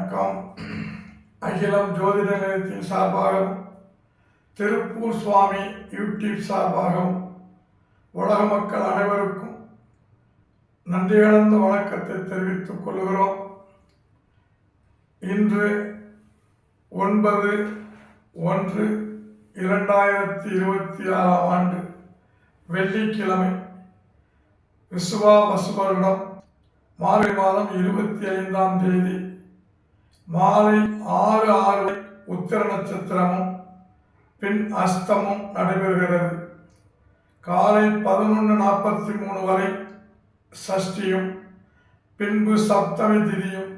வணக்கம். அகிலம் ஜோதிட நிலையத்தின் சார்பாகவும் திருப்பூர் சுவாமி யூடியூப் சார்பாகவும் உலக மக்கள் அனைவருக்கும் நன்றி கலந்த வணக்கத்தை தெரிவித்துக் கொள்கிறோம். இன்று 9/1/2026 வெள்ளிக்கிழமை, விசுவாவசு வருடம் மார்கழி மாதம் 25ஆம் தேதி மாலை 6:06 உத்திர நட்சத்திரமும் பின் அஸ்தமும் நடைபெறுகிறது. காலை 11:43 வரை சஷ்டியும் பின்பு சப்தமி திதியும்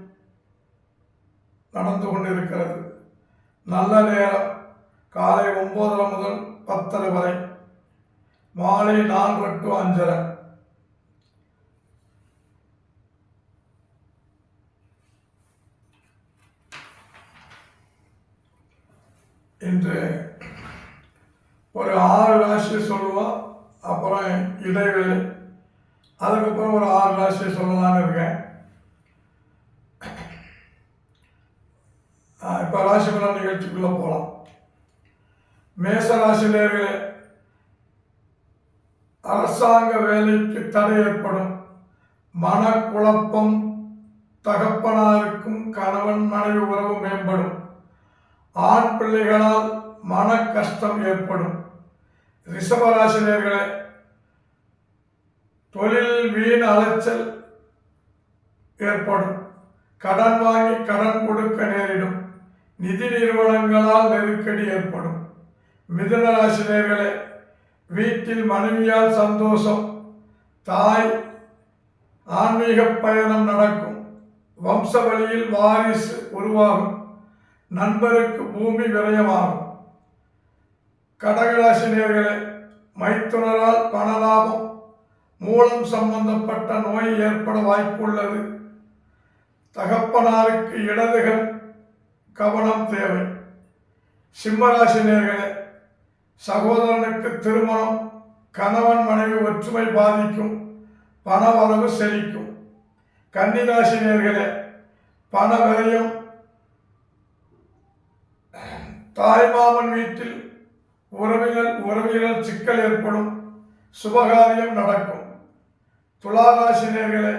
நடந்து கொண்டிருக்கிறது. நல்ல நேரம் காலை 9:30 முதல் 10:30 வரை, மாலை 4 to 5:30. இன்று ஒரு 6 ராசியை சொல்லுவோம். அப்புறம் இடைவேளை, அதுக்கப்புறம் ஒரு 6 ராசியை சொல்லலான்னு இருக்கேன். இப்போ ராசி பலன் நிகழ்ச்சிக்குள்ள போகலாம். மேச ராசி நேயர்களே, அரசாங்க வேலைக்கு தடை ஏற்படும். மனக்குழப்பம், தகப்பனாருக்கும் கணவன் மனைவி உறவு மேம்படும். ஆண் பிள்ளைகளால் மன கஷ்டம் ஏற்படும். ரிஷபராசி நேயர்களே, தொழில் வீண் அலைச்சல் ஏற்படும். கடன் வாங்கி கடன் கொடுக்க நேரிடும். நிதி நிறுவனங்களால் நெருக்கடி ஏற்படும். மிதுன ராசி நேயர்களே, வீட்டில் மனைவியால் சந்தோஷம். தாய் ஆன்மீக பயணம் நடக்கும். வம்ச வழியில் வாரிசு உருவாகும். நண்பருக்கு பூமி விரயமாகும். கடகராசி நேயர்களே, மைத்துனரால் பணலாபம். மூலம் சம்பந்தப்பட்ட நோய் ஏற்பட வாய்ப்புள்ளது. தகப்பனாருக்கு இடதுகள் கவனம் தேவை. சிம்மராசி நேயர்களே, சகோதரனுக்கு திருமணம். கணவன் மனைவி ஒற்றுமை பாதிக்கும். பணவரவு செழிக்கும். கன்னிராசி நேயர்களே, பண விரயம். தாய்மாமன் வீட்டில் உறவினர் சிக்கல் ஏற்படும். சுபகாரியம் நடக்கும். துலா ராசி நேயர்களே,